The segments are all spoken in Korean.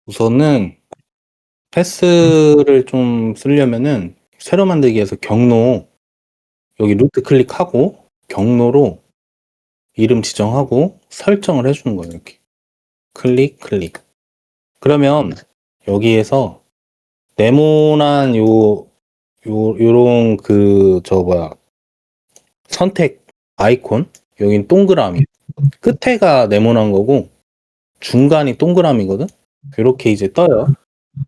우선은 패스를 좀 쓰려면은 새로 만들기에서 경로 여기 루트 클릭하고 경로로 이름 지정하고 설정을 해주는 거예요. 이렇게 클릭. 그러면 여기에서 네모난 요런 선택 아이콘 여긴 동그라미 끝에가 네모난 거고 중간이 동그라미거든. 이렇게 이제 떠요.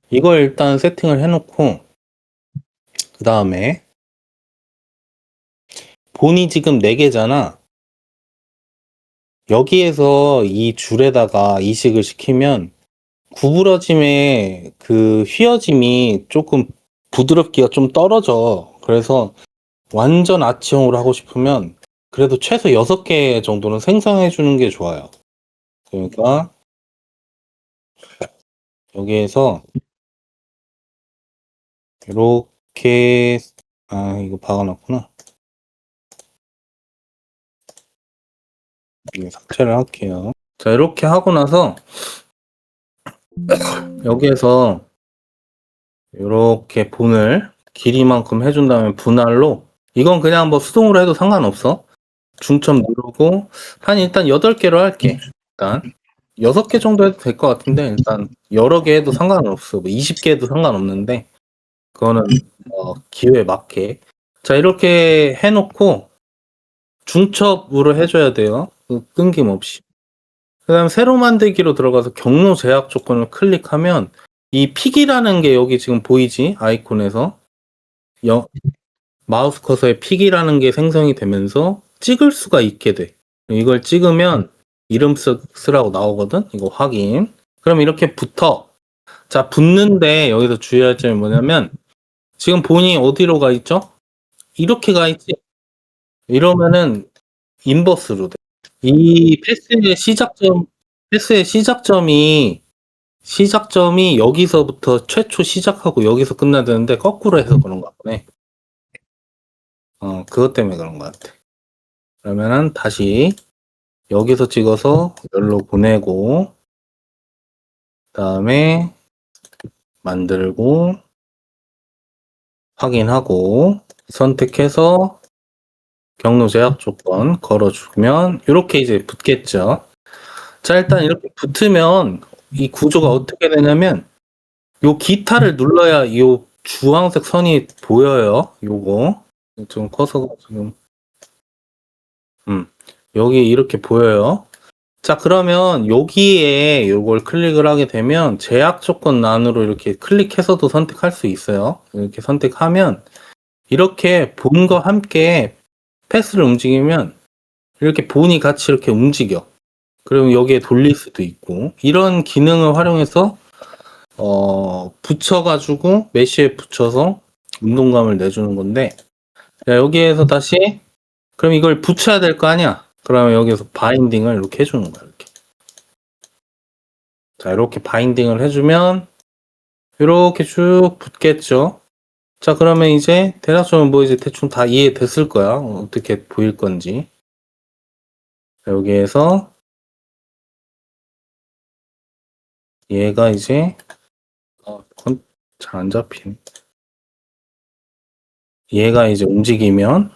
이걸 일단 세팅을 해놓고 그 다음에 본이 지금 4개잖아. 여기에서 이 줄에다가 이식을 시키면 구부러짐의 그 휘어짐이 조금 부드럽기가 좀 떨어져. 그래서 완전 아치형으로 하고 싶으면 그래도 최소 6개 정도는 생성해 주는 게 좋아요. 그러니까 여기에서 이렇게 이거 박아놨구나. 삭제를 할게요. 자, 이렇게 하고 나서 여기에서 이렇게 본을 길이만큼 해준 다음에 분할로 이건 그냥 뭐 수동으로 해도 상관없어. 중점 누르고 한 일단 8개로 할게. 일단 6개 정도 해도 될 것 같은데 일단 여러 개 해도 상관없어. 뭐 20개 해도 상관없는데 그거는 기호에 맞게. 자, 이렇게 해놓고 중첩으로 해줘야 돼요. 끊김없이. 그 다음에 새로 만들기로 들어가서 경로 제약 조건을 클릭하면 이 픽이라는 게 여기 지금 보이지? 아이콘에서 마우스 커서에 픽이라는 게 생성이 되면서 찍을 수가 있게 돼. 이걸 찍으면 이름 쓰라고 나오거든. 이거 확인. 그럼 이렇게 붙어. 자, 붙는데 여기서 주의할 점이 뭐냐면 지금 본이 어디로 가 있죠? 이렇게 가 있지. 이러면은 인버스로 돼. 이 패스의 시작점이 여기서부터 최초 시작하고 여기서 끝나야 되는데 거꾸로 해서 그런가 보네. 그것 때문에 그런 것 같아. 그러면은 다시 여기서 찍어서 여기로 보내고 그다음에 만들고 확인하고 선택해서 경로 제약 조건 걸어주면 이렇게 이제 붙겠죠. 자, 일단 이렇게 붙으면 이 구조가 어떻게 되냐면 요 기타를 눌러야 요 주황색 선이 보여요. 요거 지금 커서가 지금 여기 이렇게 보여요. 자, 그러면 여기에 요걸 클릭을 하게 되면 제약 조건 안으로 이렇게 클릭해서도 선택할 수 있어요. 이렇게 선택하면 이렇게 본과 함께 패스를 움직이면 이렇게 본이 같이 이렇게 움직여. 그러면 여기에 돌릴 수도 있고 이런 기능을 활용해서 붙여가지고 메쉬에 붙여서 운동감을 내주는 건데 자, 여기에서 다시 그럼 이걸 붙여야 될 거 아니야. 그러면 여기서 바인딩을 이렇게 해주는 거야. 이렇게. 자, 이렇게 바인딩을 해주면 이렇게 쭉 붙겠죠. 자, 그러면 이제 대략적으로 뭐 이제 대충 다 이해됐을 거야. 어떻게 보일 건지. 자, 여기에서 얘가 이제 그건 잘 안 잡히네. 얘가 이제 움직이면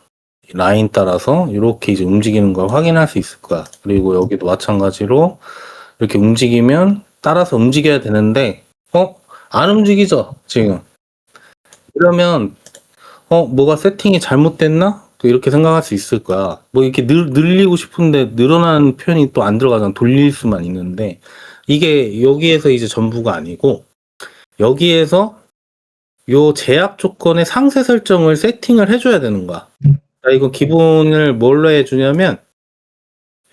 라인 따라서 이렇게 이제 움직이는 걸 확인할 수 있을 거야. 그리고 여기도 마찬가지로 이렇게 움직이면 따라서 움직여야 되는데 안 움직이죠 지금. 그러면 뭐가 세팅이 잘못됐나? 또 이렇게 생각할 수 있을 거야. 뭐 이렇게 늘리고 싶은데 늘어나는 표현이 또 안 들어가잖아. 돌릴 수만 있는데 이게 여기에서 이제 전부가 아니고 여기에서 요 제약 조건의 상세 설정을 세팅을 해줘야 되는 거야. 자, 이거 기본을 뭘로 해주냐면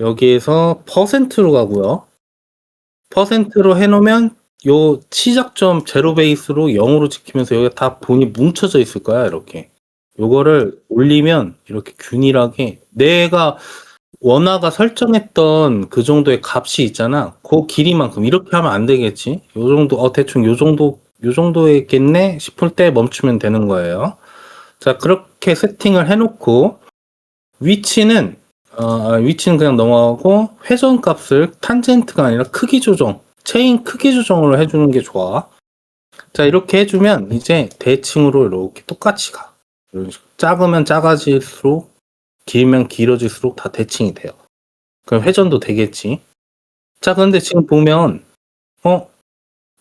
여기에서 퍼센트로 가고요. 퍼센트로 해놓으면 요 시작점 제로 베이스로 0으로 지키면서 여기 다 본이 뭉쳐져 있을 거야. 이렇게 요거를 올리면 이렇게 균일하게 내가 원화가 설정했던 그 정도의 값이 있잖아. 그 길이만큼 이렇게 하면 안 되겠지. 요 정도 대충 요 정도겠네 싶을 때 멈추면 되는 거예요. 자, 그렇게 세팅을 해놓고 위치는 그냥 넘어가고 회전 값을 탄젠트가 아니라 크기 조정 체인 크기 조정을 해주는 게 좋아. 자, 이렇게 해주면 이제 대칭으로 이렇게 똑같이 가. 이런 식으로. 작으면 작아질수록, 길면 길어질수록 다 대칭이 돼요. 그럼 회전도 되겠지. 자, 근데 지금 보면,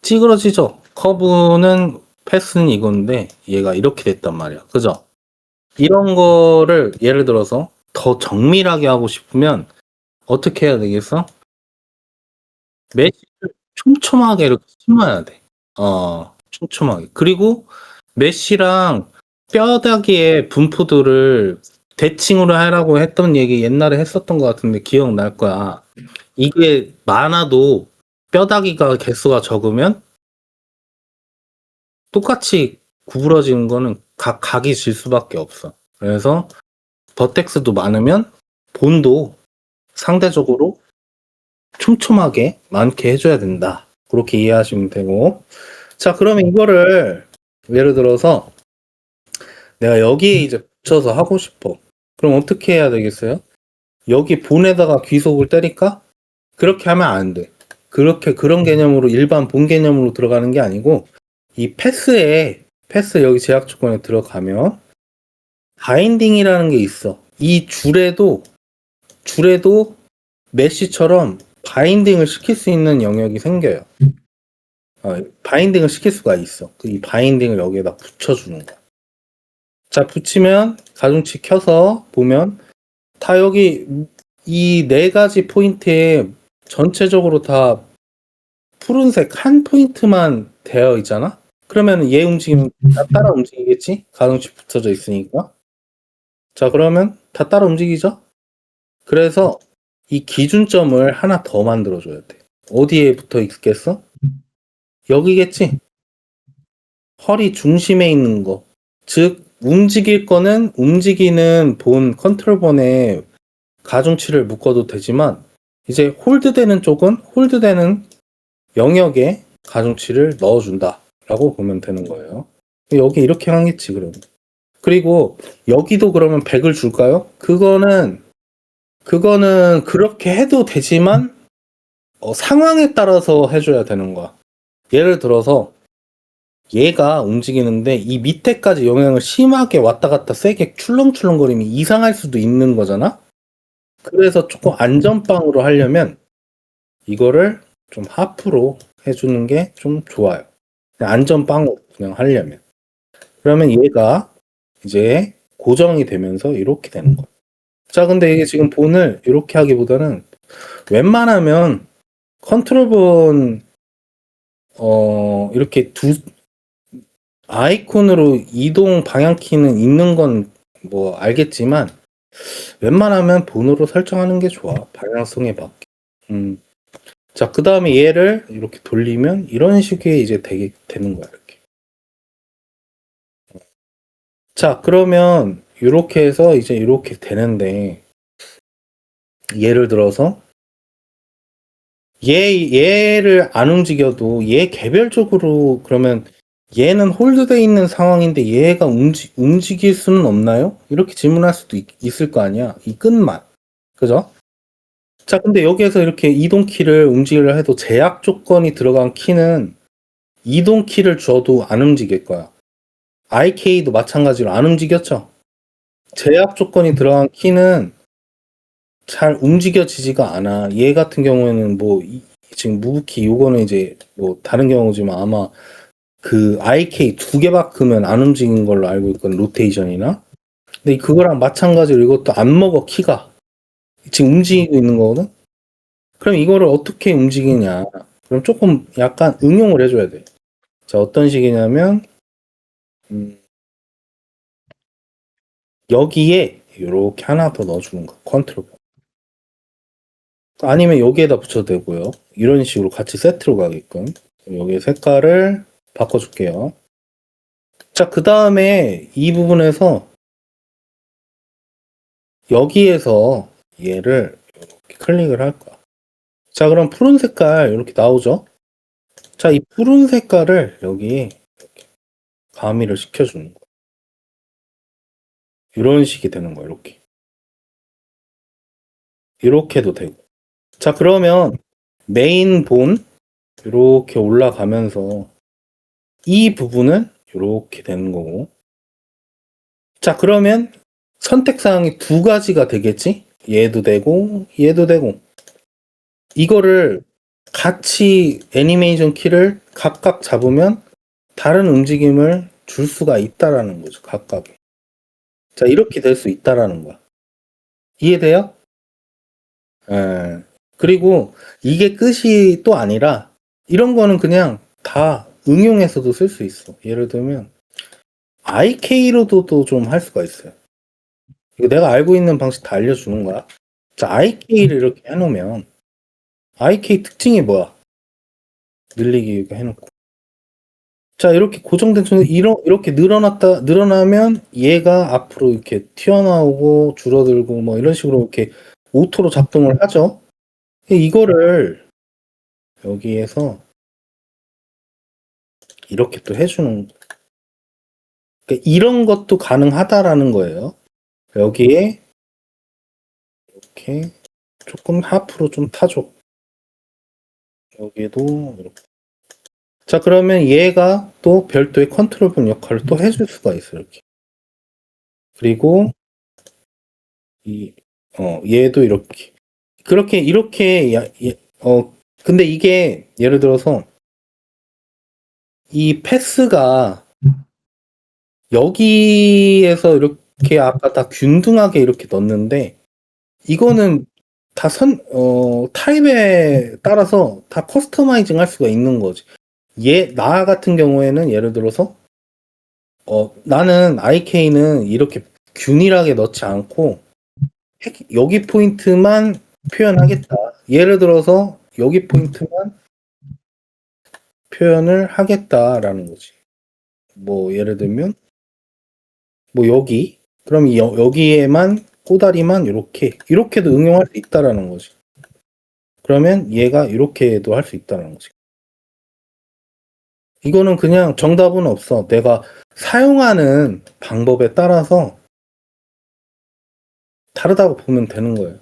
찌그러지죠? 커브는, 패스는 이건데, 얘가 이렇게 됐단 말이야. 그죠? 이런 거를 예를 들어서 더 정밀하게 하고 싶으면 어떻게 해야 되겠어? 메쉬를 촘촘하게 이렇게 심어야 돼. 촘촘하게. 그리고 메쉬랑 뼈다귀의 분포들을 대칭으로 하라고 했던 얘기 옛날에 했었던 것 같은데 기억날 거야. 이게 많아도 뼈다귀가 개수가 적으면 똑같이 구부러지는 거는 각이 질 수밖에 없어. 그래서 버텍스도 많으면 본도 상대적으로 촘촘하게 많게 해줘야 된다. 그렇게 이해하시면 되고. 자, 그러면 이거를 예를 들어서 내가 여기에 이제 붙여서 하고 싶어. 그럼 어떻게 해야 되겠어요? 여기 본에다가 귀속을 때릴까? 그렇게 하면 안 돼. 그런 개념으로 일반 본 개념으로 들어가는 게 아니고 이 패스 여기 제약 조건에 들어가면 바인딩이라는 게 있어. 이 줄에도 메쉬처럼 바인딩을 시킬 수 있는 영역이 생겨요. 바인딩을 시킬 수가 있어. 이 바인딩을 여기에다 붙여주는 거야. 자, 붙이면 가중치 켜서 보면 다 여기 이 네 가지 포인트에 전체적으로 다 푸른색 한 포인트만 되어 있잖아? 그러면 얘 움직이면 다 따라 움직이겠지? 가중치 붙여져 있으니까. 자, 그러면 다 따라 움직이죠? 그래서 이 기준점을 하나 더 만들어줘야 돼. 어디에 붙어 있겠어? 여기겠지? 허리 중심에 있는 거. 즉, 움직일 거는 움직이는 본 컨트롤본에 가중치를 묶어도 되지만, 이제 홀드되는 쪽은 홀드되는 영역에 가중치를 넣어준다. 라고 보면 되는 거예요. 여기 이렇게 하겠지, 그러면. 그리고 여기도 그러면 100을 줄까요? 그거는 그렇게 해도 되지만, 상황에 따라서 해줘야 되는 거야. 예를 들어서, 얘가 움직이는데 이 밑에까지 영향을 심하게 왔다 갔다 세게 출렁출렁거리면 이상할 수도 있는 거잖아? 그래서 조금 안전빵으로 하려면 이거를 좀 하프로 해주는 게 좀 좋아요. 그냥 안전빵으로 그냥 하려면. 그러면 얘가 이제 고정이 되면서 이렇게 되는 거야. 자, 근데 이게 지금 본을 이렇게 하기보다는 웬만하면 컨트롤본 이렇게 아이콘으로 이동 방향키는 있는 건 뭐 알겠지만 웬만하면 본으로 설정하는 게 좋아. 방향성에 맞게. 자, 그 다음에 얘를 이렇게 돌리면 이런 식의 이제 되는 거야, 이렇게. 자, 그러면 이렇게 해서 이제 이렇게 되는데 예를 들어서 얘를 안 움직여도 얘 개별적으로 그러면 얘는 홀드되어 있는 상황인데 얘가 움직일 수는 없나요? 이렇게 질문할 수도 있을 거 아니야. 이 끝만. 그죠? 자, 근데 여기에서 이렇게 이동 키를 움직이려 해도 제약 조건이 들어간 키는 이동 키를 줘도 안 움직일 거야. IK도 마찬가지로 안 움직였죠? 제약 조건이 들어간 키는 잘 움직여지지가 않아. 얘 같은 경우에는 뭐, 지금 무브키, 요거는 이제 뭐 다른 경우지만 아마 그 IK 두 개 바꾸면 안 움직이는 걸로 알고 있거든, 로테이션이나. 근데 그거랑 마찬가지로 이것도 안 먹어, 키가. 지금 움직이고 있는 거거든? 그럼 이거를 어떻게 움직이냐. 그럼 조금 약간 응용을 해줘야 돼. 자, 어떤 식이냐면, 여기에 이렇게 하나 더 넣어주는 거. 컨트롤. 아니면 여기에다 붙여도 되고요. 이런 식으로 같이 세트로 가게끔. 여기 색깔을 바꿔줄게요. 자, 그 다음에 이 부분에서 여기에서 얘를 이렇게 클릭을 할 거야. 자, 그럼 푸른 색깔 이렇게 나오죠? 자, 이 푸른 색깔을 여기에 이렇게 가미를 시켜주는 거야. 이런 식이 되는 거야, 이렇게. 이렇게도 되고. 자, 그러면 메인 본, 이렇게 올라가면서 이 부분은 이렇게 되는 거고. 자, 그러면 선택사항이 두 가지가 되겠지? 얘도 되고 얘도 되고. 이거를 같이 애니메이션 키를 각각 잡으면 다른 움직임을 줄 수가 있다라는 거죠. 각각에. 자, 이렇게 될 수 있다라는 거야. 이해돼요? 예. 그리고 이게 끝이 또 아니라 이런 거는 그냥 다 응용해서도 쓸 수 있어. 예를 들면 IK로도 또 좀 할 수가 있어요. 이거 내가 알고 있는 방식 다 알려주는 거야. 자, IK를 이렇게 해놓으면 IK 특징이 뭐야? 늘리기 이렇게 해놓고. 자, 이렇게 고정된 쪽에 이렇게 늘어나면 얘가 앞으로 이렇게 튀어나오고 줄어들고 뭐 이런 식으로 이렇게 오토로 작동을 하죠. 이거를 여기에서 이렇게 또 해주는, 그러니까 이런 것도 가능하다라는 거예요. 여기에 이렇게 조금 하프로 좀 타줘. 여기도 이렇게. 자, 그러면 얘가 또 별도의 컨트롤 본 역할을 또 해줄 수가 있어요. 이렇게. 그리고 얘도 이렇게. 근데 이게 예를 들어서 이 패스가 여기에서 이렇게 아까 다 균등하게 이렇게 넣었는데 이거는 다 타입에 따라서 다 커스터마이징 할 수가 있는 거지. 나 같은 경우에는 예를 들어서 나는 IK는 이렇게 균일하게 넣지 않고 여기 포인트만 표현하겠다. 예를 들어서 여기 포인트만 표현을 하겠다라는 거지. 뭐 예를 들면 뭐 여기, 그럼 여기에만 꼬다리만 이렇게도 응용할 수 있다라는 거지. 그러면 얘가 이렇게도 할 수 있다는 거지. 이거는 그냥 정답은 없어. 내가 사용하는 방법에 따라서 다르다고 보면 되는 거예요.